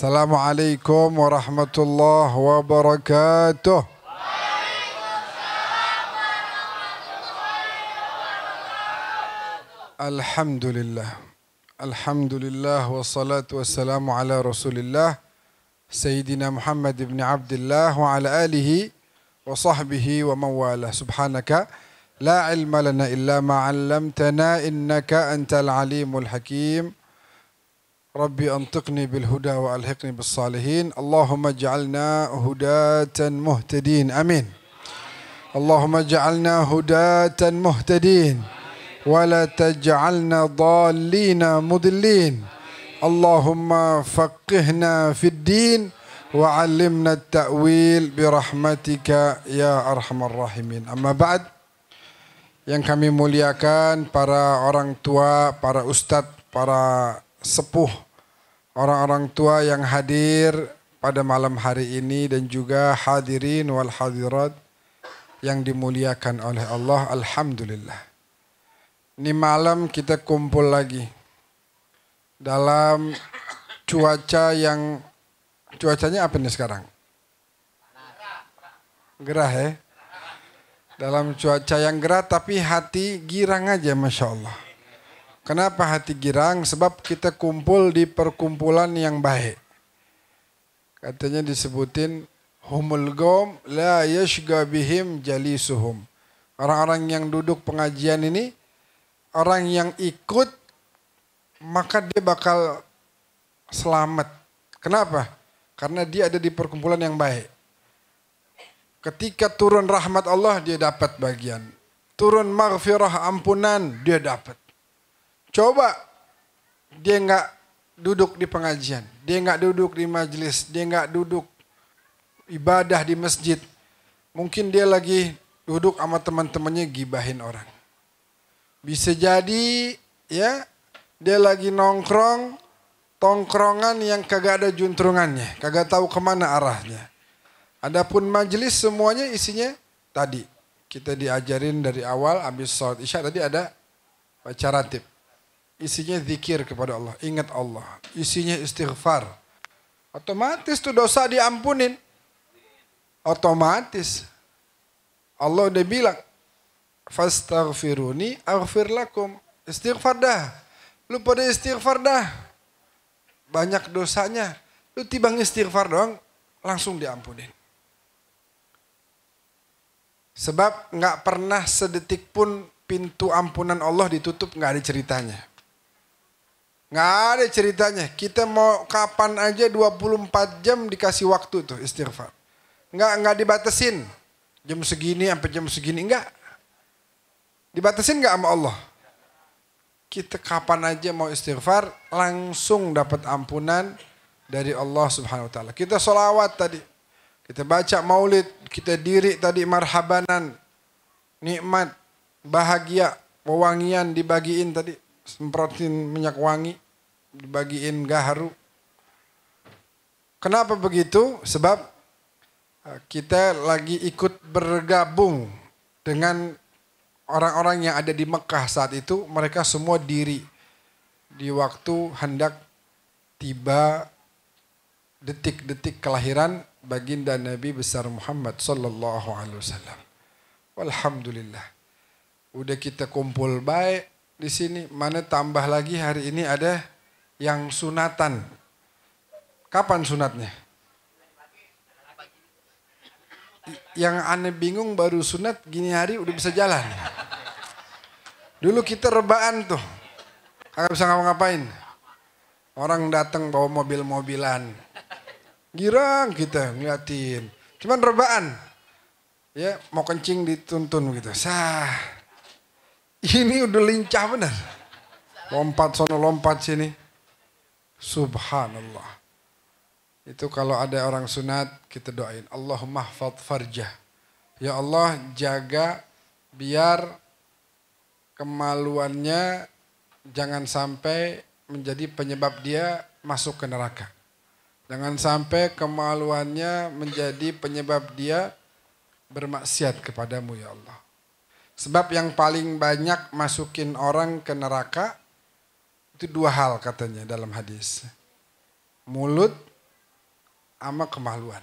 Assalamualaikum warahmatullahi wabarakatuh. Alhamdulillah. Alhamdulillah wassalatu wassalamu ala Rasulillah Sayyidina Muhammad ibn Abdullah wa ala alihi wa sahbihi wa mawala. Subhanaka la ilma lana illa ma 'allamtana innaka antal alimul hakim. Rabbi antiqni bil huda wa alhiqni bis salihin. Allahumma ja'alna hudatan muhtadin. Amin. Allahumma ja'alna hudatan muhtadin. Wa la taj'alna dhalina mudillin. Allahumma faqihna fid din wa 'allimna at-ta'wil bi rahmatika ya arhamar rahimin. Amma ba'd. Yang kami muliakan para orang tua, para ustadz, para sepuh, orang-orang tua yang hadir pada malam hari ini dan juga hadirin wal hadirat yang dimuliakan oleh Allah. Alhamdulillah. Ini malam kita kumpul lagi dalam cuacanya apa nih sekarang? Gerah ya? Dalam cuaca yang gerah tapi hati girang aja, Masya Allah. Kenapa hati girang? Sebab kita kumpul di perkumpulan yang baik. Katanya disebutin humul qaum la yashqa bihim jalisuhum. Orang-orang yang duduk pengajian ini, orang yang ikut maka dia bakal selamat. Kenapa? Karena dia ada di perkumpulan yang baik. Ketika turun rahmat Allah dia dapat bagian. Turun maghfirah ampunan dia dapat. Coba dia nggak duduk di pengajian, dia nggak duduk di majelis, dia nggak duduk ibadah di masjid. Mungkin dia lagi duduk sama teman-temannya gibahin orang. Bisa jadi ya dia lagi nongkrong, tongkrongan yang kagak ada juntrungannya, kagak tahu kemana arahnya. Adapun majelis semuanya isinya tadi kita diajarin dari awal habis sholat isya tadi ada baca ratib. Isinya zikir kepada Allah, ingat Allah. Isinya istighfar. Otomatis tuh dosa diampunin. Otomatis. Allah udah bilang, fastaghfiruni aghfir lakum. Istighfar dah. Lu pada istighfar dah. Banyak dosanya. Lu tibang istighfar doang, langsung diampunin. Sebab gak pernah sedetik pun pintu ampunan Allah ditutup, gak ada ceritanya. Nggak ada ceritanya. Kita mau kapan aja 24 jam dikasih waktu tuh istighfar. Nggak dibatasin. Jam segini sampai jam segini. Nggak. Dibatasin nggak sama Allah? Kita kapan aja mau istighfar langsung dapat ampunan dari Allah Subhanahu Wa Taala. Kita sholawat tadi. Kita baca maulid. Kita diri tadi marhabanan. Nikmat. Bahagia. Wewangian dibagiin tadi. Semprotin minyak wangi, dibagiin gaharu. Kenapa begitu? Sebab kita lagi ikut bergabung dengan orang-orang yang ada di Mekah saat itu. Mereka semua diri di waktu hendak tiba detik-detik kelahiran baginda Nabi besar Muhammad sallallahu alaihi wasallam. Walhamdulillah. Udah kita kumpul baik di sini, mana tambah lagi hari ini ada yang sunatan. Kapan sunatnya? Yang aneh bingung baru sunat gini hari udah bisa jalan. Dulu kita rebaan tuh, kagak bisa ngapa-ngapain. Orang datang bawa mobil-mobilan, girang kita ngeliatin. Cuman rebaan, ya mau kencing dituntun gitu. Sah. Ini udah lincah benar. Lompat sono lompat sini. Subhanallah. Itu kalau ada orang sunat kita doain. Allahumma hfadz farjah. Ya Allah jaga biar kemaluannya jangan sampai menjadi penyebab dia masuk ke neraka. Jangan sampai kemaluannya menjadi penyebab dia bermaksiat kepadamu ya Allah. Sebab yang paling banyak masukin orang ke neraka itu dua hal katanya dalam hadis. Mulut sama kemaluan.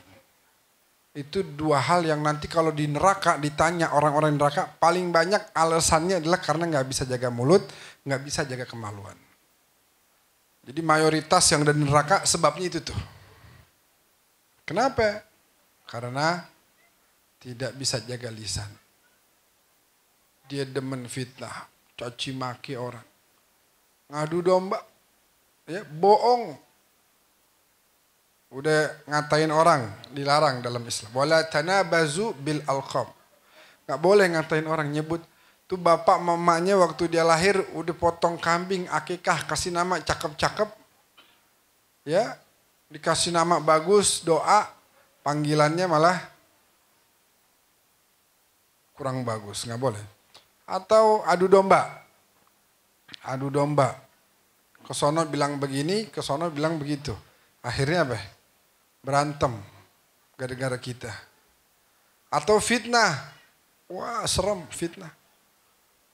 Itu dua hal yang nanti kalau di neraka ditanya orang-orang neraka paling banyak alasannya adalah karena nggak bisa jaga mulut, nggak bisa jaga kemaluan. Jadi mayoritas yang ada di neraka sebabnya itu tuh. Kenapa? Karena tidak bisa jaga lisan. Dia demen fitnah, caci maki orang, ngadu domba, ya bohong. Udah ngatain orang, dilarang dalam Islam. Wala tanabazu bil alqab. Gak boleh ngatain orang, nyebut. Tuh bapak mamanya waktu dia lahir udah potong kambing, akikah, kasih nama cakep-cakep. Ya, dikasih nama bagus, doa, panggilannya malah kurang bagus, gak boleh. Atau adu domba. Adu domba. Kesono bilang begini, kesono bilang begitu. Akhirnya apa? Berantem gara-gara kita. Atau fitnah. Wah serem fitnah.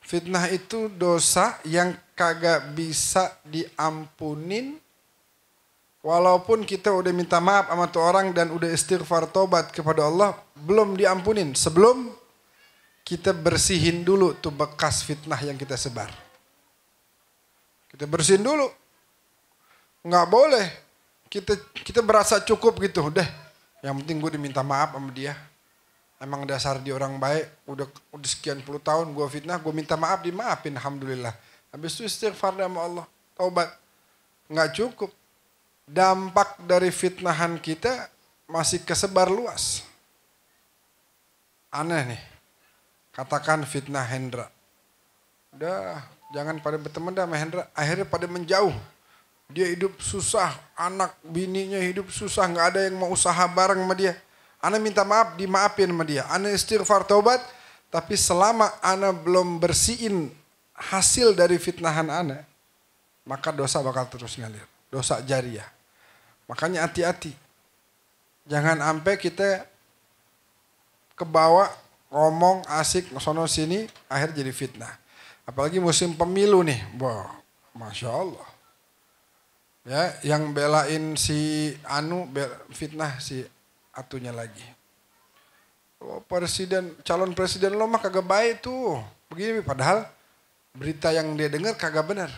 Fitnah itu dosa yang kagak bisa diampunin. Walaupun kita udah minta maaf sama tuh orang dan udah istighfar tobat kepada Allah. Belum diampunin. Sebelum kita bersihin dulu tuh bekas fitnah yang kita sebar. Kita bersihin dulu. Nggak boleh. Kita berasa cukup gitu, deh. Yang penting gue diminta maaf sama dia. Emang dasar dia orang baik, udah sekian puluh tahun gue fitnah, gue minta maaf, dimaafin, alhamdulillah. Habis itu istighfar sama Allah, taubat. Nggak cukup. Dampak dari fitnahan kita masih kesebar luas. Aneh nih. Katakan fitnah Hendra. Udah, jangan pada berteman dah sama Hendra. Akhirnya pada menjauh. Dia hidup susah, anak bininya hidup susah, nggak ada yang mau usaha bareng sama dia. Ana minta maaf, dimaafin sama dia. Ana istighfar taubat, tapi selama ana belum bersihin hasil dari fitnahan ana, maka dosa bakal terus ngalir. Dosa jariah. Makanya hati-hati. Jangan sampai kita kebawa ngomong asik sono sini, akhir jadi fitnah. Apalagi musim pemilu nih, wah, masya Allah. Ya, yang belain si Anu fitnah si Atunya lagi. Oh, calon presiden lo mah kagak baik tuh. Begini padahal berita yang dia dengar kagak benar.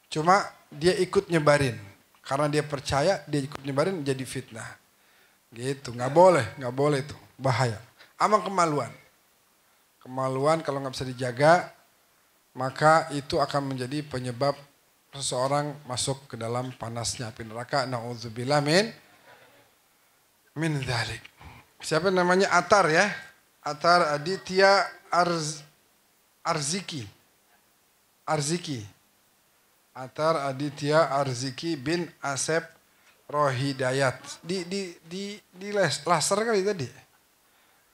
Cuma dia ikut nyebarin. Karena dia percaya dia ikut nyebarin jadi fitnah. Gitu, nggak boleh tuh. Bahaya. Ama kemaluan. Kemaluan kalau nggak bisa dijaga, maka itu akan menjadi penyebab seseorang masuk ke dalam panasnya api neraka. Na'udzubillah min dzalik. Siapa namanya? Atar ya. Atar Aditya Arziki. Atar Aditya Arziki bin Asep Rohidayat. Di laser kali tadi.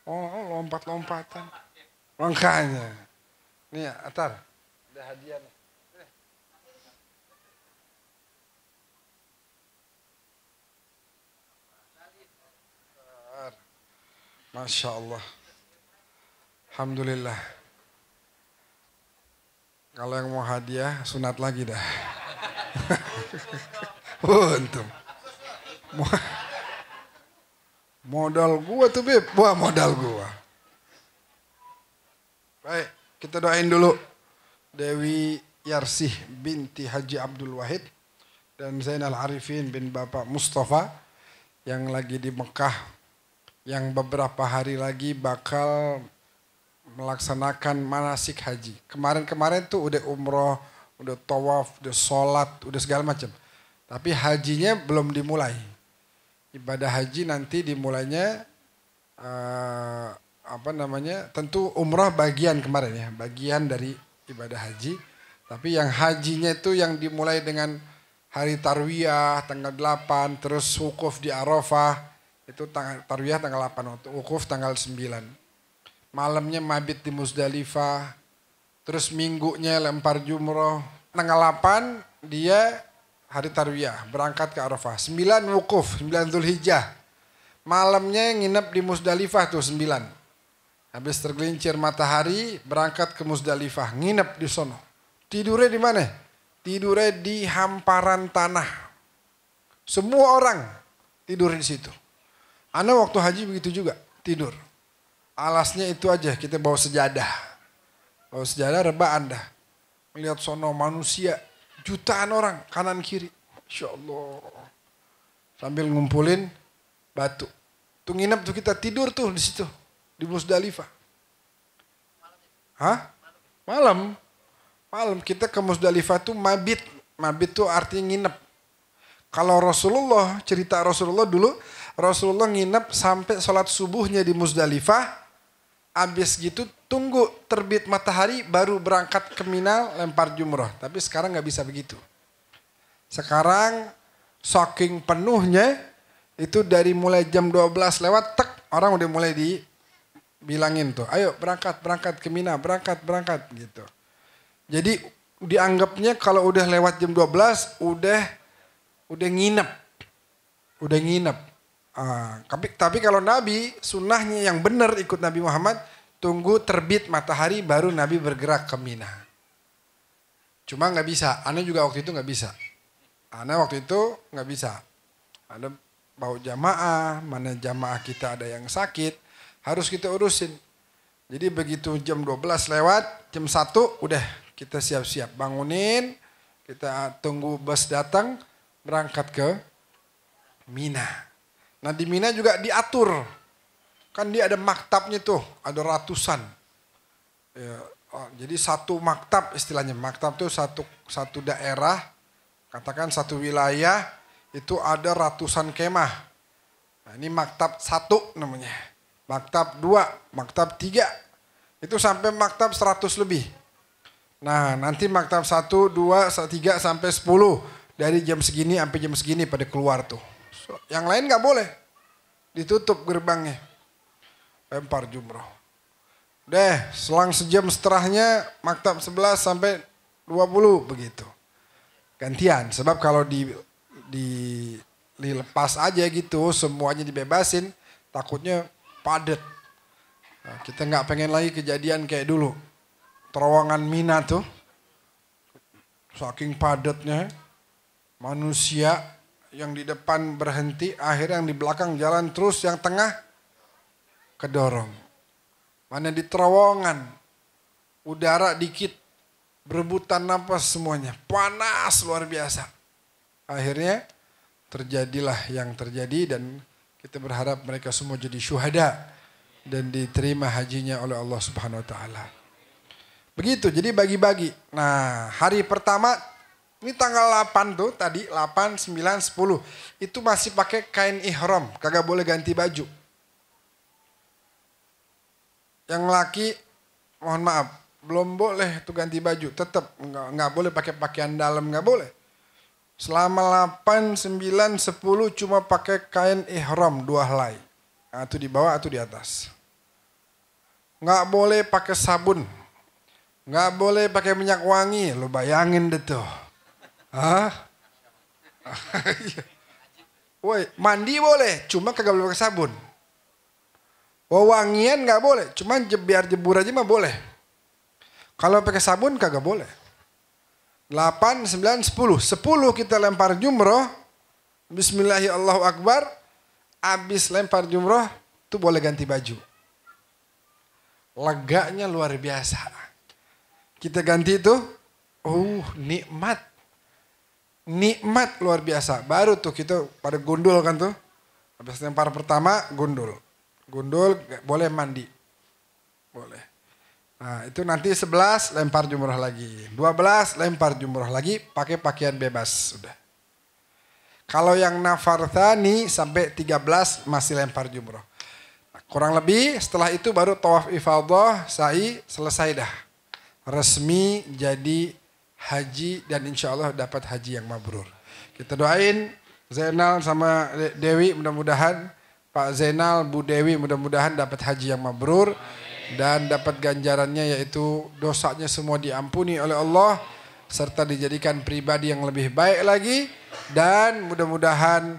Oh, lompat-lompatan. Makanya. Nih Atar. Ada hadiah nih. Masya Allah. Alhamdulillah. Kalau yang mau hadiah, sunat lagi dah. Untung. Modal gua tuh Beb. Wah modal gua. Baik, kita doain dulu. Dewi Yarsih binti Haji Abdul Wahid. Dan Zainal Arifin bin Bapak Mustafa. Yang lagi di Mekah. Yang beberapa hari lagi bakal melaksanakan manasik haji. Kemarin-kemarin tuh udah umroh, udah tawaf, udah sholat, udah segala macam. Tapi hajinya belum dimulai. Ibadah haji nanti dimulainya tentu umroh bagian kemarin ya, bagian dari ibadah haji. Tapi yang hajinya itu yang dimulai dengan hari tarwiyah tanggal 8, terus wukuf di Arafah. Itu tarwiyah tanggal 8, wukuf tanggal 9. Malamnya mabit di Musdalifah. Terus minggunya lempar jumroh. Tanggal 8 dia hari tarwiyah, berangkat ke Arafah. 9 wukuf, 9 Dzulhijjah. Malamnya nginep di Musdalifah tuh 9. Habis tergelincir matahari, berangkat ke Musdalifah, nginep di sono. Tidurnya di mana? Tidurnya di hamparan tanah. Semua orang tidur di situ. Ana waktu haji begitu juga, tidur. Alasnya itu aja, kita bawa sejadah. Bawa sejadah rebaan dah. Melihat sono manusia, jutaan orang kanan kiri. Masya Allah. Sambil ngumpulin batu. Tuh nginep tuh kita tidur tuh di situ. Di Musdalifah. Hah? Malam. Malam kita ke Musdalifah tuh mabit. Mabit tuh artinya nginep. Kalau Rasulullah, cerita Rasulullah dulu. Rasulullah nginep sampai sholat subuhnya di Musdalifah. Habis gitu tunggu terbit matahari baru berangkat ke Mina lempar jumrah. Tapi sekarang nggak bisa begitu. Sekarang saking penuhnya itu dari mulai jam 12 lewat tek orang udah mulai dibilangin tuh. Ayo berangkat ke Mina, berangkat gitu. Jadi dianggapnya kalau udah lewat jam 12 udah nginep. Udah nginep. Tapi kalau Nabi sunnahnya yang benar ikut Nabi Muhammad tunggu terbit matahari baru Nabi bergerak ke Mina. Cuma nggak bisa, Ana juga waktu itu nggak bisa. Ana waktu itu nggak bisa. Ada bawa jamaah, mana jamaah kita ada yang sakit, harus kita urusin. Jadi begitu jam 12 lewat, jam 1 udah kita siap-siap bangunin, kita tunggu bus datang berangkat ke Mina. Nah di Mina juga diatur. Kan dia ada maktabnya tuh, ada ratusan. Ya, jadi satu maktab istilahnya. Maktab tuh satu daerah, katakan satu wilayah, itu ada ratusan kemah. Nah ini maktab 1 namanya. Maktab 2, maktab 3. Itu sampai maktab 100 lebih. Nah nanti maktab 1, 2, 3 sampai 10. Dari jam segini sampai jam segini pada keluar tuh. Yang lain nggak boleh, ditutup gerbangnya, lempar jumroh. Deh, selang sejam setelahnya maktab 11 sampai 20 begitu. Gantian, sebab kalau dilepas aja gitu, semuanya dibebasin, takutnya padat. Nah, kita nggak pengen lagi kejadian kayak dulu. Terowongan Mina tuh, saking padatnya, manusia yang di depan berhenti, akhirnya yang di belakang jalan terus, yang tengah kedorong. Mana di terowongan, udara dikit, berebutan napas semuanya, panas luar biasa. Akhirnya terjadilah yang terjadi dan kita berharap mereka semua jadi syuhada dan diterima hajinya oleh Allah Subhanahu Wa Taala. Begitu, jadi bagi-bagi. Nah hari pertama, ini tanggal 8 tuh tadi, 8, 9, 10. Itu masih pakai kain ihram, kagak boleh ganti baju. Yang laki, mohon maaf, belum boleh tuh ganti baju. Tetap nggak boleh pakai pakaian dalam, nggak boleh. Selama 8, 9, 10 cuma pakai kain ihram 2 helai. Atau di bawah atau di atas. Nggak boleh pakai sabun. Nggak boleh pakai minyak wangi. Lo bayangin deh tuh. Hah? Woi, mandi boleh, cuma kagak boleh pakai sabun. Wangian nggak boleh, cuma biar jebur aja mah boleh. Kalau pakai sabun kagak boleh. 8, 9, 10. 10 kita lempar jumroh. Bismillahirrahmanirrahim, Allahu Akbar. Abis lempar jumroh, tuh boleh ganti baju. Leganya luar biasa. Kita ganti itu, nikmat. Nikmat luar biasa. Baru tuh kita pada gundul kan tuh. Habis lempar pertama gundul. Gundul boleh mandi. Boleh. Nah itu nanti 11 lempar jumroh lagi. 12 lempar jumroh lagi pakai pakaian bebas. Sudah. Kalau yang nafar thani sampai 13 masih lempar jumroh. Nah, kurang lebih setelah itu baru tawaf ifadah, sa'i, selesai dah. Resmi jadi haji dan insya Allah dapat haji yang mabrur. Kita doain Zainal sama Dewi mudah-mudahan, Pak Zainal, Bu Dewi mudah-mudahan dapat haji yang mabrur dan dapat ganjarannya yaitu dosanya semua diampuni oleh Allah serta dijadikan pribadi yang lebih baik lagi dan mudah-mudahan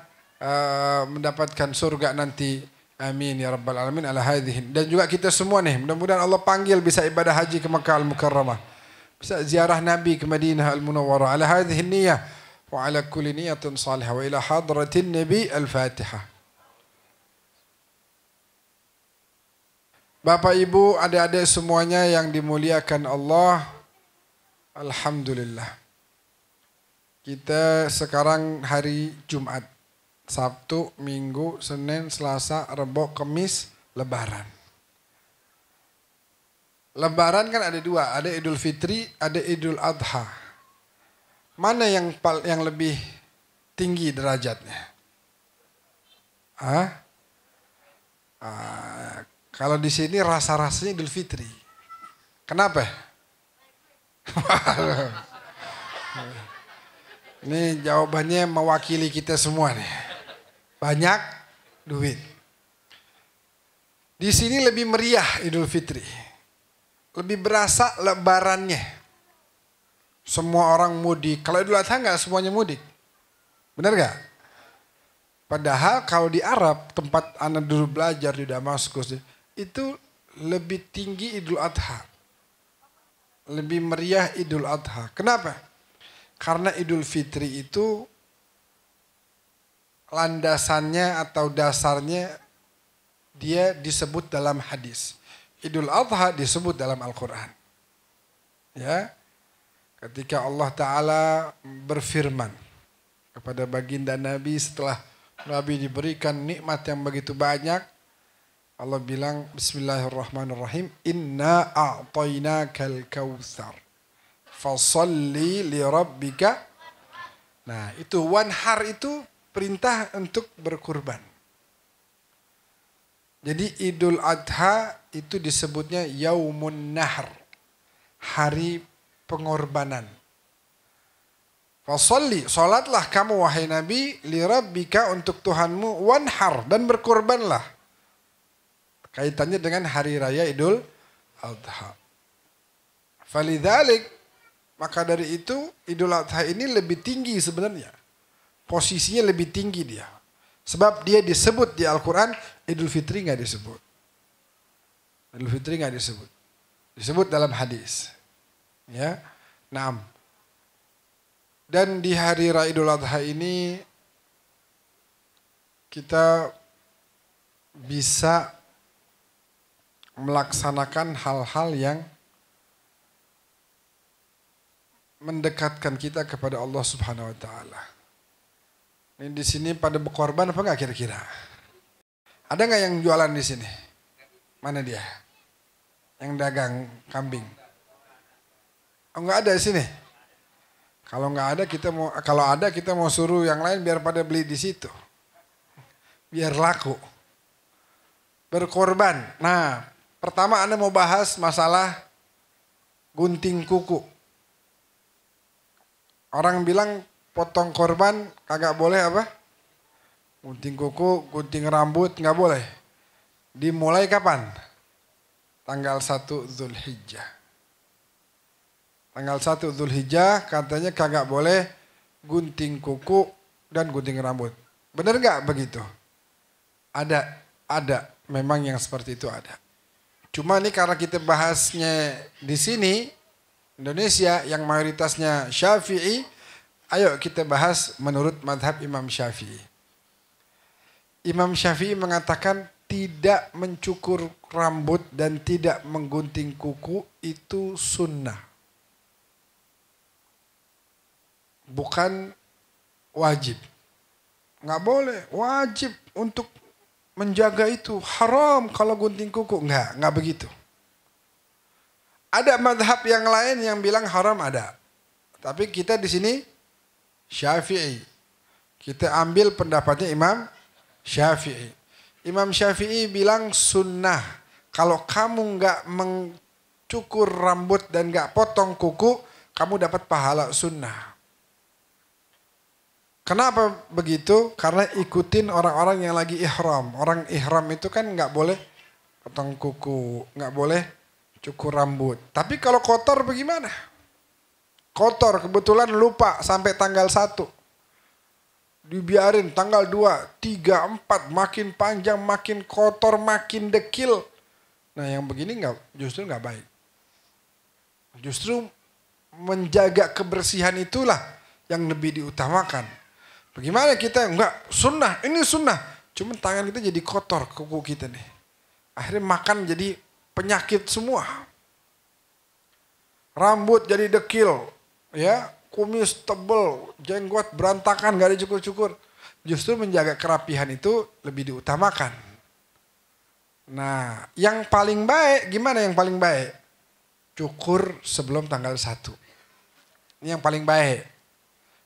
mendapatkan surga nanti. Amin ya rabbal alamin ala hadhihi. Dan juga kita semua nih mudah-mudahan Allah panggil bisa ibadah haji ke Makkah Al-Mukarramah. Bisa ziarah Nabi ke Madinah Al-Munawwarah ala hadhihi niyyah wa ala kulli niyatin salihah wa ila hadratin Nabi Al-Fatihah. Bapak, Ibu, adik-adik semuanya yang dimuliakan Allah, alhamdulillah. Kita sekarang hari Jumat, Sabtu, Minggu, Senin, Selasa, Rabu, Kamis, Lebaran. Lebaran kan ada dua, ada Idul Fitri, ada Idul Adha. Mana yang lebih tinggi derajatnya? Kalau di sini rasa-rasanya Idul Fitri. Kenapa? Ini jawabannya mewakili kita semua nih. Banyak duit. Di sini lebih meriah Idul Fitri. Lebih berasa lebarannya. Semua orang mudik. Kalau Idul Adha enggak semuanya mudik. Benar enggak? Padahal kalau di Arab, tempat anak dulu belajar di Damaskus, itu lebih tinggi Idul Adha. Lebih meriah Idul Adha. Kenapa? Karena Idul Fitri itu landasannya atau dasarnya dia disebut dalam hadis. Idul Adha disebut dalam Al-Quran. Ya, ketika Allah Ta'ala berfirman kepada baginda Nabi setelah Nabi diberikan nikmat yang begitu banyak, Allah bilang Bismillahirrahmanirrahim, Inna a'tainakal kautsar fasalli li rabbika. Nah, itu wanhar itu perintah untuk berkurban. Jadi Idul Adha itu disebutnya Yaumun Nahr, hari pengorbanan. Fasalli, salatlah kamu wahai Nabi, li rabbika untuk Tuhanmu, wanhar, dan berkorbanlah. Kaitannya dengan hari raya Idul Adha. Falidzalik, maka dari itu Idul Adha ini lebih tinggi sebenarnya. Posisinya lebih tinggi dia. Sebab dia disebut di Al-Quran, Idul Fitri nggak disebut. Idul Fitri nggak disebut. Disebut dalam hadis. Ya, 6. Dan di hari Raya Idul Adha ini kita bisa melaksanakan hal-hal yang mendekatkan kita kepada Allah Subhanahu wa taala. Ini di sini pada berkorban apa enggak kira-kira? Ada enggak yang jualan di sini? Mana dia? Yang dagang kambing. Oh, enggak ada di sini. Kalau nggak ada kita mau suruh yang lain biar pada beli di situ. Biar laku. Berkorban. Nah, pertama Anda mau bahas masalah gunting kuku. Orang bilang potong korban kagak boleh apa? Gunting kuku, gunting rambut nggak boleh. Dimulai kapan? Tanggal 1 Zulhijjah. Tanggal 1 Zulhijjah katanya kagak boleh gunting kuku dan gunting rambut. Benar nggak begitu? Ada. Memang yang seperti itu ada. Cuma ini karena kita bahasnya di sini, Indonesia yang mayoritasnya Syafi'i, ayo kita bahas menurut madhab Imam Syafi'i. Imam Syafi'i mengatakan tidak mencukur rambut dan tidak menggunting kuku itu sunnah. Bukan wajib. Nggak boleh, wajib untuk menjaga itu. Haram kalau gunting kuku. Nggak begitu. Ada madhab yang lain yang bilang haram ada. Tapi kita di sini Syafi'i. Kita ambil pendapatnya Imam Syafi'i. Imam Syafi'i bilang sunnah. Kalau kamu nggak mencukur rambut dan nggak potong kuku, kamu dapat pahala sunnah. Kenapa begitu? Karena ikutin orang-orang yang lagi ihram. Orang ihram itu kan nggak boleh potong kuku, nggak boleh cukur rambut. Tapi kalau kotor bagaimana? Kotor kebetulan lupa sampai tanggal 1. Dibiarin tanggal 2, 3, 4 makin panjang, makin kotor, makin dekil. Nah yang begini justru nggak baik. Justru menjaga kebersihan itulah yang lebih diutamakan. Bagaimana kita enggak sunnah, ini sunnah. Cuman tangan kita jadi kotor kuku kita nih. Akhirnya makan jadi penyakit semua. Rambut jadi dekil, ya, kumis tebel, jenggot berantakan, gak dicukur-cukur. Justru menjaga kerapihan itu lebih diutamakan. Nah, yang paling baik, gimana yang paling baik? Cukur sebelum tanggal 1. Ini yang paling baik.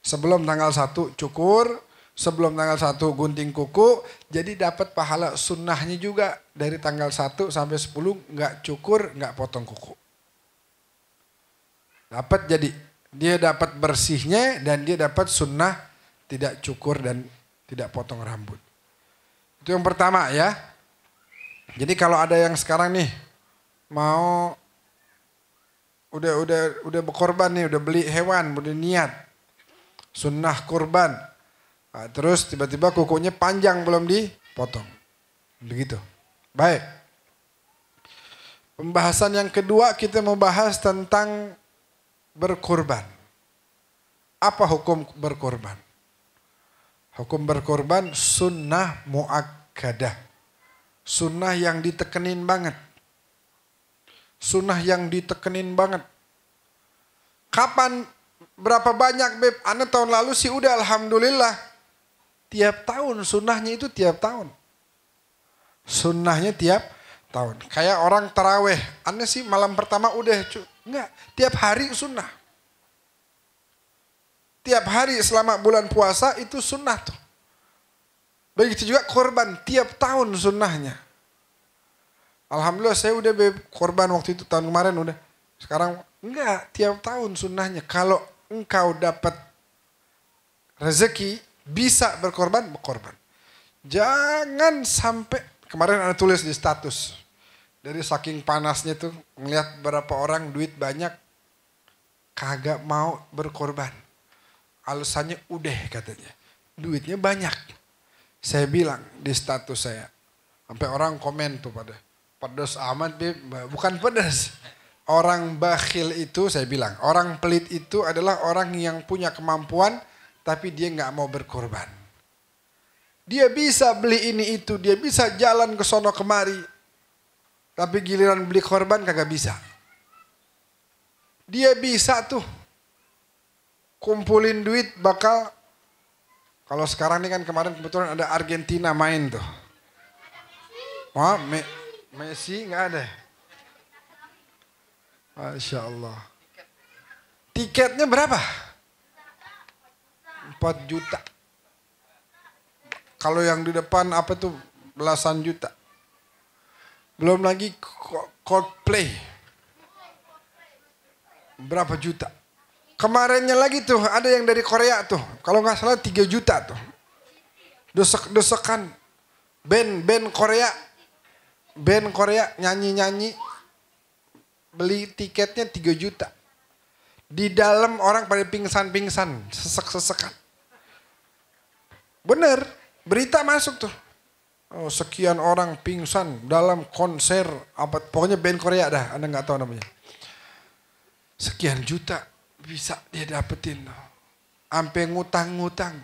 Sebelum tanggal 1 cukur, sebelum tanggal 1 gunting kuku, jadi dapat pahala sunnahnya juga. Dari tanggal 1 sampai 10 nggak cukur, nggak potong kuku. Dapat jadi, dia dapat bersihnya dan dia dapat sunnah tidak cukur dan tidak potong rambut. Itu yang pertama ya. Jadi kalau ada yang sekarang nih mau udah berkorban nih, udah beli hewan, udah niat sunnah kurban. Nah, terus tiba-tiba kukunya panjang belum dipotong. Begitu. Baik. Pembahasan yang kedua kita mau bahas tentang berkorban. Apa hukum berkorban? Hukum berkorban sunnah muakkadah. Sunnah yang ditekenin banget. Sunnah yang ditekenin banget. Kapan, berapa banyak Beb? Ana tahun lalu sih udah alhamdulillah. Tiap tahun, sunnahnya itu tiap tahun. Sunnahnya tiap tahun. Kayak orang taraweh. Ana sih malam pertama udah. Enggak, tiap hari sunnah. Tiap hari selama bulan puasa itu sunnah tuh. Begitu juga korban, tiap tahun sunnahnya. Alhamdulillah saya udah korban waktu itu tahun kemarin udah. Sekarang enggak, tiap tahun sunnahnya. Kalau engkau dapat rezeki bisa berkorban, berkorban. Jangan sampai, kemarin ada tulis di status. Dari saking panasnya tuh ngelihat berapa orang duit banyak kagak mau berkorban. Alasannya udah katanya. Duitnya banyak. Saya bilang di status saya. Sampai orang komen tuh pada. Pedas amat, bukan pedas. Orang bakhil itu saya bilang. Orang pelit itu adalah orang yang punya kemampuan. Tapi dia gak mau berkorban. Dia bisa beli ini itu. Dia bisa jalan ke sono kemari. Tapi giliran beli korban kagak bisa. Dia bisa tuh. Kumpulin duit bakal, kalau sekarang ini kan kemarin kebetulan ada Argentina main tuh. Wah, Messi nggak ada. Masya Allah. Tiketnya berapa? 4 juta. Kalau yang di depan apa tuh belasan juta. Belum lagi Coldplay. Berapa juta? Kemarinnya lagi tuh ada yang dari Korea tuh. Kalau nggak salah 3 juta tuh. Desek-desekan. Band Korea. Band Korea nyanyi-nyanyi. Beli tiketnya 3 juta. Di dalam orang pada pingsan-pingsan. Sesek-sesekan. Bener. Berita masuk tuh. Oh, sekian orang pingsan dalam konser. Apa, pokoknya band Korea dah. Anda nggak tahu namanya. Sekian juta. Bisa dia dapetin. Sampai ngutang-ngutang.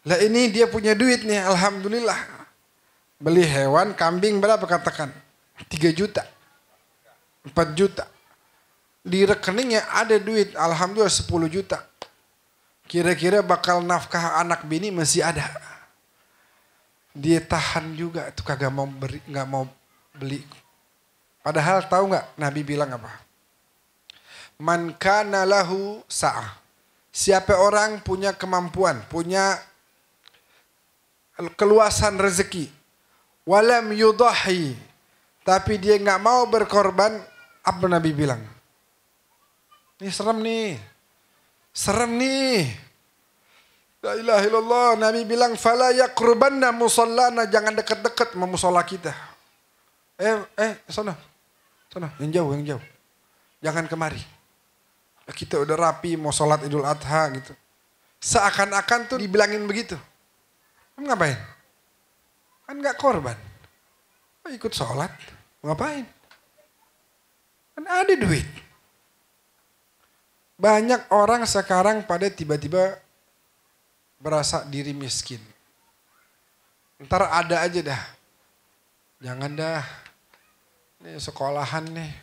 Lah ini dia punya duit nih, alhamdulillah. Beli hewan, kambing berapa katakan? 3 juta. 4 juta. Di rekeningnya ada duit, alhamdulillah 10 juta. Kira-kira bakal nafkah anak bini masih ada. Dia tahan juga, itu kagak mau beri, nggak mau beli. Padahal tahu nggak Nabi bilang apa? Man kana lahu sa'ah. Siapa orang punya kemampuan, punya keluasan rezeki. Walam yudahi. Tapi dia nggak mau berkorban. Apa Nabi bilang? Ini serem nih. Serem nih. La ilaha illallah. Nabi bilang, fala yaqrubanna musallana. Jangan dekat-dekat sama musola kita. Sana. Sana, yang jauh. Jangan kemari. Kita udah rapi mau sholat Idul Adha gitu. Seakan-akan tuh dibilangin begitu. Kamu ngapain? Kan gak korban. Ikut sholat. Ngapain? Kan ada duit. Banyak orang sekarang pada tiba-tiba berasa diri miskin. Ntar ada aja dah. Jangan dah. Nih sekolahan nih.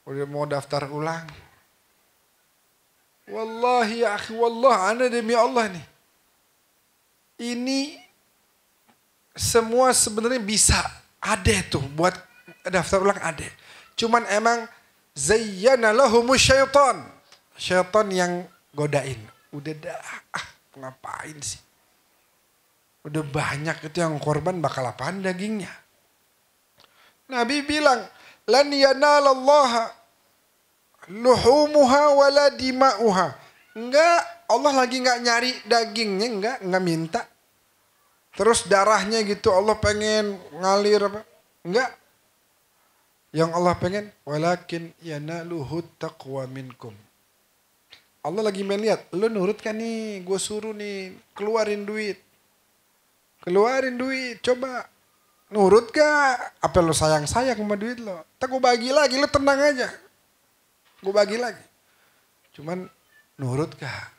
Udah mau daftar ulang. Wallahi ya akhi, wallah, ana demi Allah nih. Ini semua sebenarnya bisa. Ada tuh buat daftar ulang ada. Cuman emang zayyana lahumus syaitan. Syaitan yang godain. Udah dah, ngapain sih? Udah banyak itu yang korban, bakal apaan dagingnya. Nabi bilang, lan yanalallaha luhumuha wala dima'uha. Enggak, Allah lagi enggak nyari dagingnya, enggak minta. Terus darahnya gitu Allah pengen ngalir apa? Enggak. Yang Allah pengen, walakin yanaluhu taqwa minkum. Allah lagi melihat, lu nurut kan nih, gue suruh nih, keluarin duit. Keluarin duit, coba. Nurut gak? Apa lu sayang-sayang sama duit lo? Tak gue bagi lagi, lu tenang aja. Gue bagi lagi. Cuman nurut gak?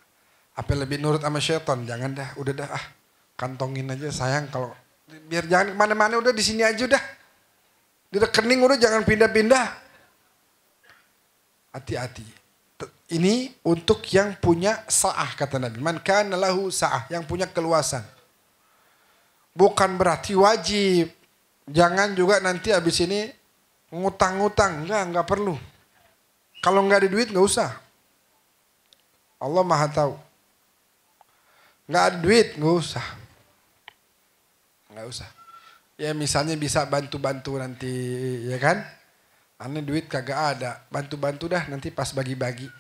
Apa lebih nurut sama syaitan? Jangan dah, udah dah kantongin aja sayang, kalau biar jangan kemana-mana, udah di sini aja udah. Di rekening udah, jangan pindah-pindah. Hati-hati. Ini untuk yang punya sa'ah kata Nabi. Man kana lahu sa'ah, yang punya keluasan. Bukan berarti wajib. Jangan juga nanti habis ini ngutang-ngutang. Enggak perlu. Kalau enggak ada duit enggak usah. Allah Maha tahu. Enggak ada duit enggak usah. Enggak usah. Ya misalnya bisa bantu-bantu nanti, ya kan? Aneh duit kagak ada. Bantu-bantu dah nanti pas bagi-bagi.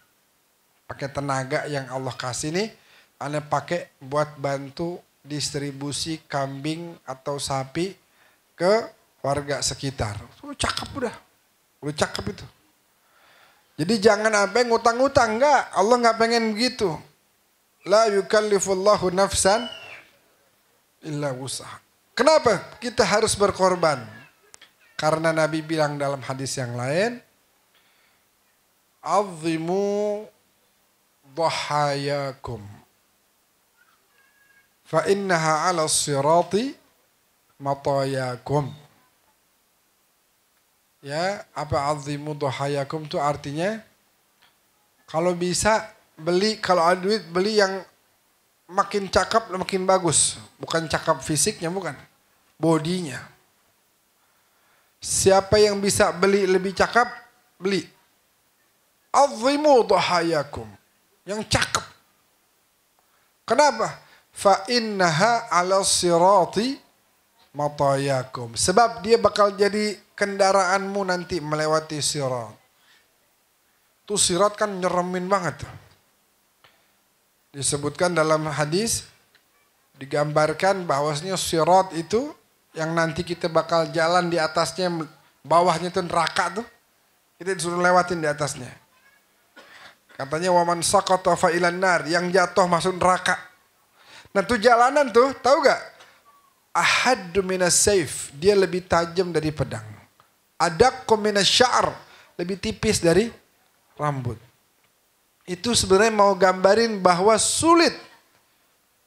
Pakai tenaga yang Allah kasih nih. Aneh pakai buat bantu distribusi kambing atau sapi ke warga sekitar. Cakep udah. Udah cakep itu. Jadi jangan apa ngutang-ngutang. Enggak. Allah enggak pengen begitu. La yukallifullahu nafsan illa wus'aha. Kenapa kita harus berkorban? Karena Nabi bilang dalam hadis yang lain, "Azimu dhahayakum fa innaha 'ala sirati matayakum." Ya, apa azimu dhahayakum itu artinya kalau bisa beli, kalau ada duit beli yang makin cakep makin bagus, bukan cakep fisiknya, bukan, bodinya. Siapa yang bisa beli lebih cakep, beli. Azimu dhahayakum, yang cakep. Kenapa? Fa innaha 'ala sirati matayakum. Sebab dia bakal jadi kendaraanmu nanti melewati sirat. Tuh sirat kan nyeremin banget. Disebutkan dalam hadis, digambarkan bahwasanya sirat itu yang nanti kita bakal jalan di atasnya, bawahnya itu neraka tuh. Kita disuruh lewatin di atasnya. Katanya waman saqata fa ilan nar, yang jatuh masuk neraka. Nah tuh jalanan tuh, tahu gak? Ahaddu minas saif, dia lebih tajam dari pedang. Adaqqu minas sya'r, lebih tipis dari rambut. Itu sebenarnya mau gambarin bahwa sulit.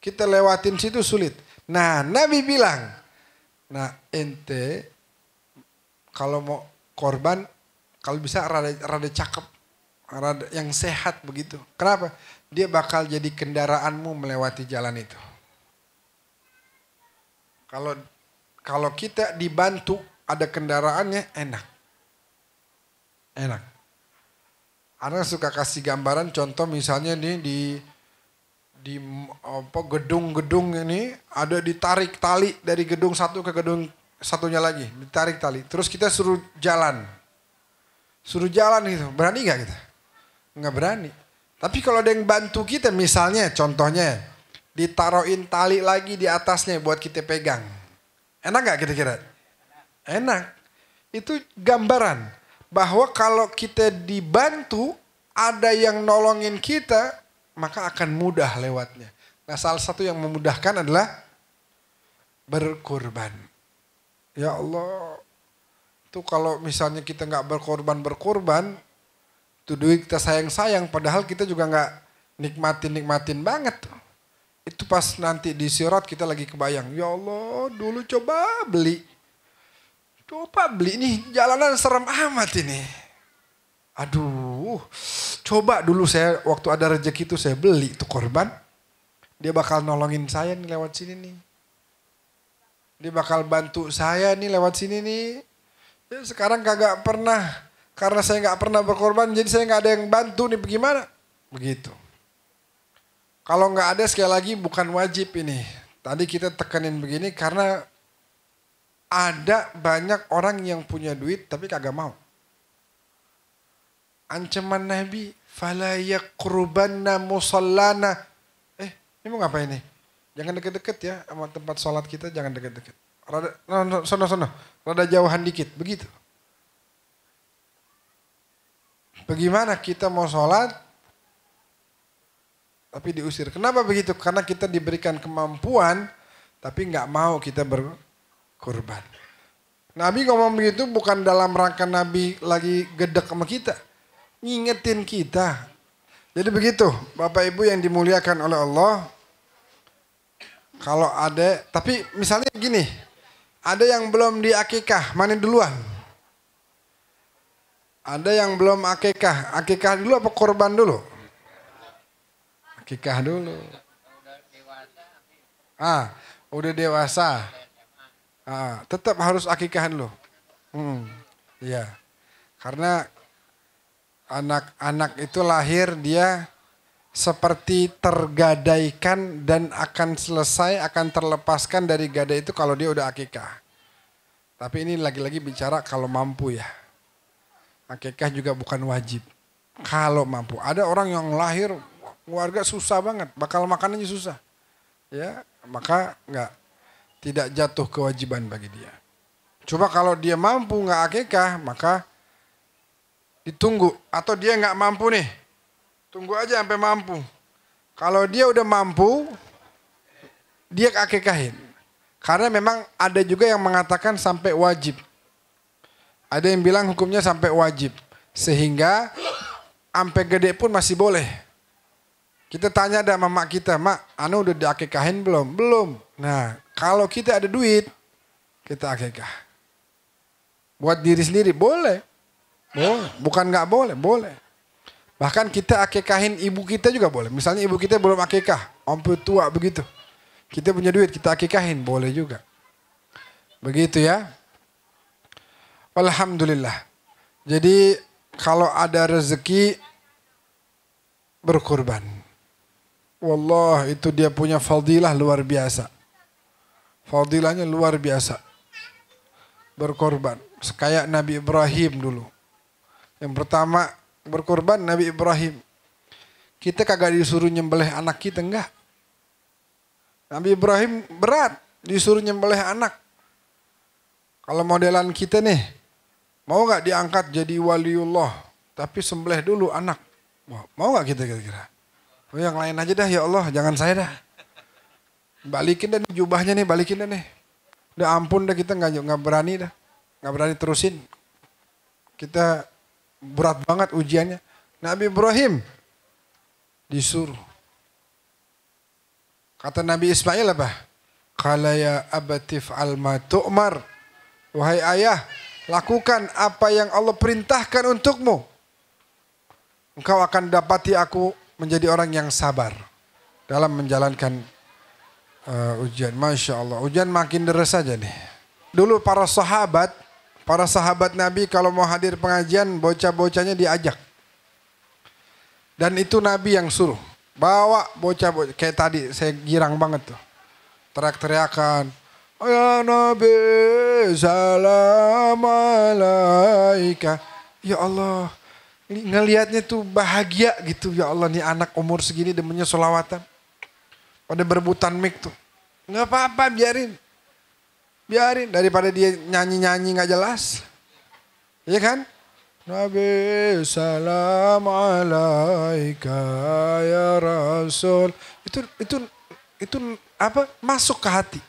Kita lewatin situ sulit. Nah Nabi bilang, nah ente kalau mau korban, kalau bisa rada cakep, rada yang sehat begitu. Kenapa? Dia bakal jadi kendaraanmu melewati jalan itu. Kalau kita dibantu ada kendaraannya, enak. Enak. Anak suka kasih gambaran contoh misalnya nih di gedung-gedung ini ada ditarik tali dari gedung satu ke gedung satunya lagi, ditarik tali. Terus kita suruh jalan gitu, berani nggak kita? Nggak berani. Tapi kalau ada yang bantu kita, misalnya contohnya ditaruhin tali lagi di atasnya buat kita pegang, enak nggak kira-kira? Enak. Itu gambaran bahwa kalau kita dibantu, ada yang nolongin kita, maka akan mudah lewatnya. Nah salah satu yang memudahkan adalah berkorban. Ya Allah, tuh kalau misalnya kita nggak berkorban, tuh duit kita sayang-sayang, padahal kita juga nggak nikmatin banget. Itu pas nanti di sirat kita lagi kebayang, ya Allah dulu coba beli Coba beli nih, jalanan serem amat ini. Aduh, coba dulu saya waktu ada rezeki itu saya beli itu korban. Dia bakal nolongin saya nih lewat sini nih. Dia bakal bantu saya nih lewat sini nih. Ya, sekarang kagak pernah. Karena saya gak pernah berkorban jadi saya gak ada yang bantu nih bagaimana. Begitu. Kalau gak ada sekali lagi bukan wajib ini. Tadi kita tekanin begini karena ada banyak orang yang punya duit tapi kagak mau. Ancaman Nabi, fala yaqrubanna musallana. Ini mau ngapain nih? Jangan deket-deket ya sama tempat sholat kita, jangan deket-deket. Sono. Rada jauhan dikit, begitu. Bagaimana kita mau sholat tapi diusir? Kenapa begitu? Karena kita diberikan kemampuan tapi nggak mau kita berkorban. Nabi ngomong begitu bukan dalam rangka Nabi lagi gedek sama kita. Ngingetin kita. Jadi begitu Bapak Ibu yang dimuliakan oleh Allah. Kalau ada, tapi misalnya gini. Ada yang belum diakikah, mana duluan? Ada yang belum akikah. Akikah dulu apa korban dulu? Akikah dulu. Udah dewasa. Tetap harus akikah dulu. Iya. Karena anak-anak itu lahir dia seperti tergadaikan dan akan selesai, akan terlepaskan dari gadai itu kalau dia udah akikah. Tapi ini lagi-lagi bicara kalau mampu ya. Akikah juga bukan wajib. Kalau mampu. Ada orang yang lahir keluarga susah banget, bakal makanannya susah. Ya, maka tidak jatuh kewajiban bagi dia. Coba kalau dia mampu nggak akikah, maka ditunggu. Atau dia nggak mampu nih, tunggu aja sampai mampu. Kalau dia udah mampu, dia akikahin. Karena memang ada juga yang mengatakan sampai wajib. Ada yang bilang hukumnya sampai wajib. Sehingga sampai gede pun masih boleh. Kita tanya sama mak kita, mak, anu udah diakikahin belum? Belum. Nah, kalau kita ada duit, kita akikah. Buat diri sendiri, boleh. Boleh. Bukan nggak boleh, boleh. Bahkan kita akikahin ibu kita juga boleh. Misalnya ibu kita belum akikah, sampai tua begitu. Kita punya duit, kita akikahin, boleh juga. Begitu ya. Alhamdulillah. Jadi kalau ada rezeki berkorban. Wallah itu dia punya fadilah luar biasa. Fadilahnya luar biasa. Berkorban. Kayak Nabi Ibrahim dulu. Yang pertama berkorban Nabi Ibrahim. Kita kagak disuruh nyembelih anak kita, enggak. Nabi Ibrahim berat disuruh nyembelih anak. Kalau modelan kita nih, mau gak diangkat jadi waliullah, tapi sembelih dulu anak. Mau gak kita kira-kira? Oh, yang lain aja dah ya Allah, jangan saya dah. Balikin dah nih jubahnya nih, balikin dah nih. Udah ampun dah kita nggak berani dah. Nggak berani terusin. Kita berat banget ujiannya. Nabi Ibrahim disuruh. Kata Nabi Ismail apa? Qala ya abatif alma tu'mar. Wahai ayah, lakukan apa yang Allah perintahkan untukmu. Engkau akan dapati aku menjadi orang yang sabar dalam menjalankan ujian. Masya Allah, ujian makin deres saja nih. Dulu para sahabat Nabi kalau mau hadir pengajian, bocah-bocahnya diajak. Dan itu Nabi yang suruh. Bawa bocah-bocah. Kayak tadi saya girang banget tuh. Teriak-teriakan. Ya Nabi salam alaika. Ya Allah. Ngelihatnya tuh bahagia gitu. Ya Allah nih anak umur segini demennya sholawatan. Pada berebutan mic tuh. Gak apa-apa biarin. Biarin daripada dia nyanyi-nyanyi gak jelas. Iya kan? Nabi salam alaika ya Rasul. Itu apa? Masuk ke hati.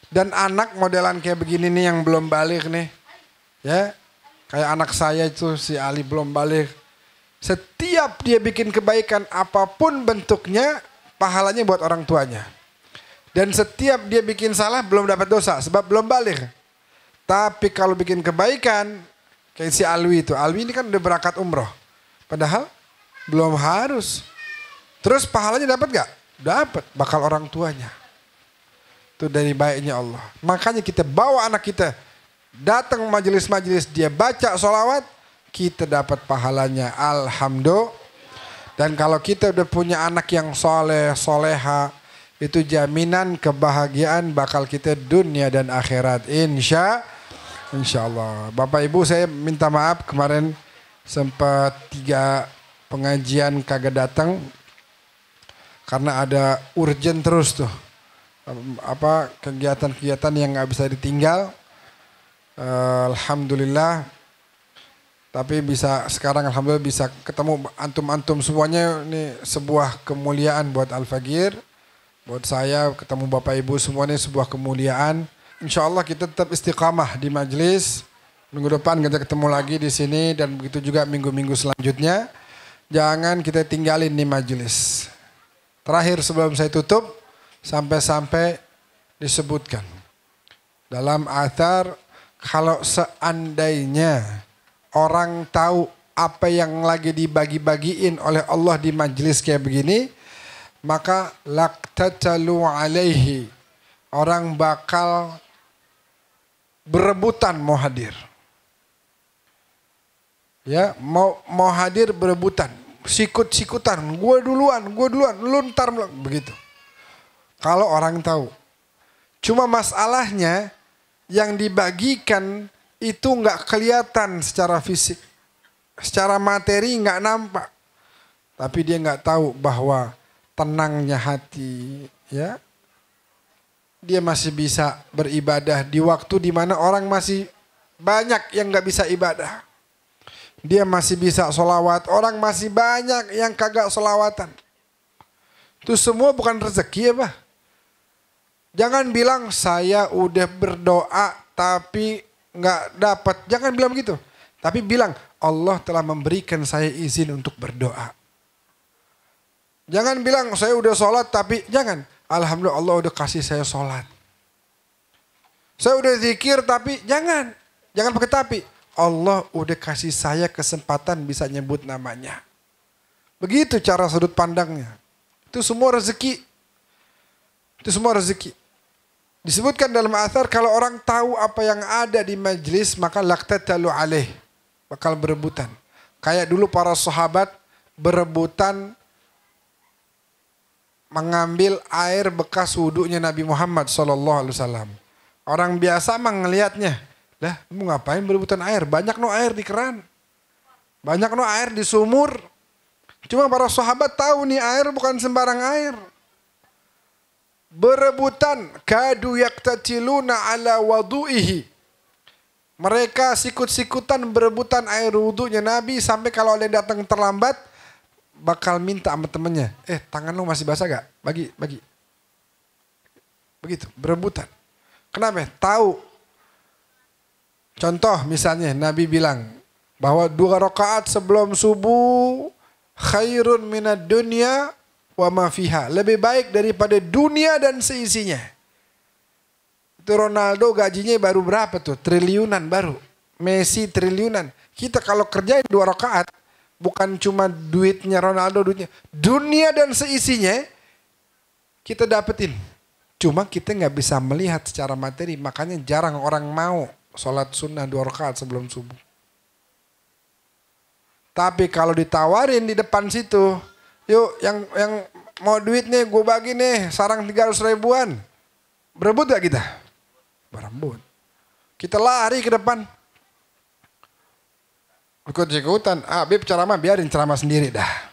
Dan anak modelan kayak begini nih yang belum balik nih. Ya. Kayak anak saya itu si Ali belum balik. Setiap dia bikin kebaikan apapun bentuknya, pahalanya buat orang tuanya. Dan setiap dia bikin salah belum dapat dosa sebab belum balik. Tapi kalau bikin kebaikan, kayak si Alwi itu. Alwi ini kan udah berangkat umroh. Padahal belum harus. Terus pahalanya dapat gak? Dapat, bakal orang tuanya. Itu dari baiknya Allah. Makanya kita bawa anak kita datang majelis-majelis, dia baca sholawat, kita dapat pahalanya. Alhamdulillah. Dan kalau kita udah punya anak yang soleh, soleha, itu jaminan kebahagiaan bakal kita dunia dan akhirat. Insya Allah. Bapak Ibu, saya minta maaf kemarin sempat 3 pengajian kagak datang. Karena ada urgent terus tuh. Kegiatan-kegiatan yang gak bisa ditinggal. Alhamdulillah. Tapi bisa sekarang alhamdulillah bisa ketemu antum-antum semuanya. Ini sebuah kemuliaan buat Al-Fagir. Buat saya ketemu Bapak Ibu semuanya sebuah kemuliaan. Insya Allah kita tetap istiqamah di majelis. Minggu depan kita ketemu lagi di sini. Dan begitu juga minggu-minggu selanjutnya. Jangan kita tinggalin di majelis. Terakhir sebelum saya tutup, sampai-sampai disebutkan dalam athar, kalau seandainya orang tahu apa yang lagi dibagi-bagiin oleh Allah di majelis kayak begini, maka laqtatalu alaihi, orang bakal berebutan mau hadir. Ya, mau hadir berebutan. Sikut-sikutan, gue duluan, lu ntar begitu. Kalau orang tahu. Cuma masalahnya yang dibagikan itu nggak kelihatan secara fisik. Secara materi nggak nampak. Tapi dia nggak tahu bahwa tenangnya hati, ya. Dia masih bisa beribadah di waktu di mana orang masih banyak yang nggak bisa ibadah. Dia masih bisa sholawat. Orang masih banyak yang kagak sholawatan. Itu semua bukan rezeki ya Pak. Jangan bilang saya udah berdoa tapi gak dapat. Jangan bilang begitu. Tapi bilang Allah telah memberikan saya izin untuk berdoa. Jangan bilang saya udah sholat tapi jangan. Alhamdulillah Allah udah kasih saya sholat. Saya udah zikir tapi jangan. Jangan pakai tapi. Allah udah kasih saya kesempatan bisa nyebut namanya. Begitu cara sudut pandangnya. Itu semua rezeki. Itu semua rezeki. Disebutkan dalam athar kalau orang tahu apa yang ada di majlis maka laqtatalu alaih. Bakal berebutan. Kayak dulu para sahabat berebutan mengambil air bekas wudunya Nabi Muhammad SAW. Orang biasa mah ngelihatnya. Lah, mau ngapain berebutan air? Banyak no air di keran. Banyak no air di sumur. Cuma para sahabat tahu nih air bukan sembarang air. Berebutan. Kadu yaktatiluna ala wadu'ihi. Mereka sikut-sikutan berebutan air wudunya Nabi. Sampai kalau ada yang datang terlambat. Bakal minta sama temennya. Tangan lu masih basah gak? Bagi. Begitu, berebutan. Kenapa? Tahu. Contoh misalnya Nabi bilang bahwa 2 rakaat sebelum subuh khairun minad dunya wa ma fiha. Lebih baik daripada dunia dan seisinya. Itu Ronaldo gajinya baru berapa tuh? Triliunan baru. Messi triliunan. Kita kalau kerjain 2 rakaat bukan cuma duitnya Ronaldo, duitnya dunia dan seisinya kita dapetin. Cuma kita nggak bisa melihat secara materi. Makanya jarang orang mau sholat sunnah 2 rakaat sebelum subuh. Tapi kalau ditawarin di depan situ, yuk yang mau duit nih gue bagi nih sarang 300 ribuan. Berebut gak kita? Berebut. Kita lari ke depan. Ikut-ikutan. Bib ceramah biarin ceramah sendiri dah.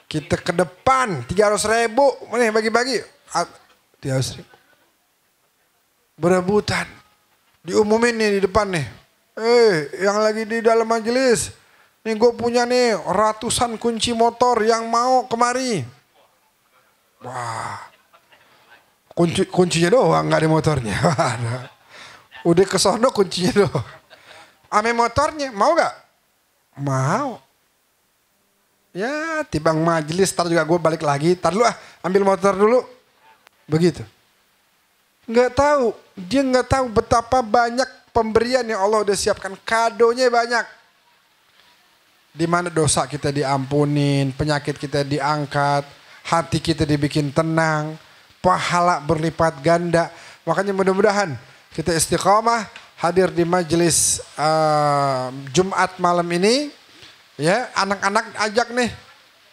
Kita ke depan 300 ribu. Nih bagi-bagi. 300 ribu. Berebutan. Diumumin nih di depan nih. Yang lagi di dalam majelis. Nih gue punya nih ratusan kunci motor yang mau kemari. Wah. Kuncinya doang gak ada motornya. Udah kesono kuncinya doang. Ame motornya mau gak? Mau. Ya tibang majelis tar juga gue balik lagi. Tar dulu ambil motor dulu. Begitu. Nggak tahu, dia nggak tahu betapa banyak pemberian yang Allah udah siapkan, kadonya banyak. Di mana dosa kita diampunin, penyakit kita diangkat, hati kita dibikin tenang, pahala berlipat ganda. Makanya mudah-mudahan kita istiqamah hadir di majelis Jumat malam ini. Ya, anak-anak ajak nih,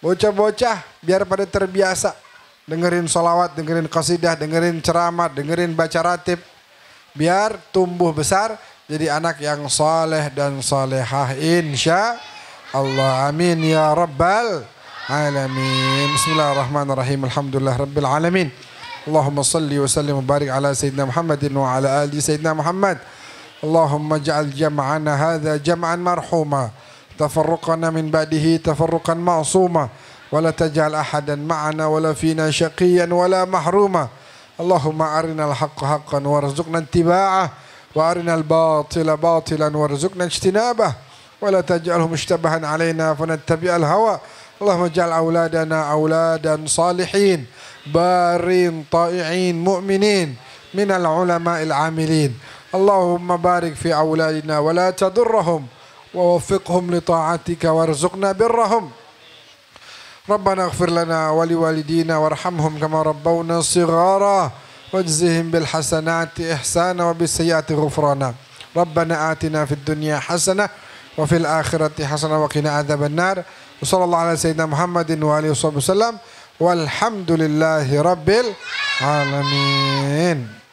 bocah-bocah biar pada terbiasa dengerin sholawat, dengerin qasidah, dengerin ceramah, dengerin baca ratib. Biar tumbuh besar jadi anak yang soleh dan solehah insya Allah. Amin ya rabbal alamin. Bismillahirrahmanirrahim. Alhamdulillah rabbil alamin. Allahumma salli wa sallim wa barik ala sayyidina Muhammadin wa ala ali sayyidina Muhammad. Allahumma ja'al jam'ana hadha jam'an marhuma. Tafarruqana min ba'dihi tafarruqan ma'suma. Wa la taj'al ahadan ma'ana wa la fina syaqiyan wa la mahruma. Allahumma arinal haqqa haqqan warzuqna ittiba'ah wa arinal batila batilan warzuqna ijtinabah wa la taj'alhu mushtabahan alaina fanattabi'al hawa. Allahumma ja'al auladana auladan salihin barin ta'i'in mu'minin minal ulama'il amilin. Allahumma barik fi auladina wa la tadurrahum wa waffiqhum li ta'atika warzuqna birrahum. ربنا اغفر لنا ولوالدينا وارحمهم كما ربونا صغارا واجزهم بالحسنات إحسانا وبالسيئات غفرانا. ربنا آتنا في الدنيا حسنة وفي الآخرة حسنة وقنا عذاب النار. وصلى الله على سيدنا محمد وآله وصحبه وسلم والحمد لله رب العالمين.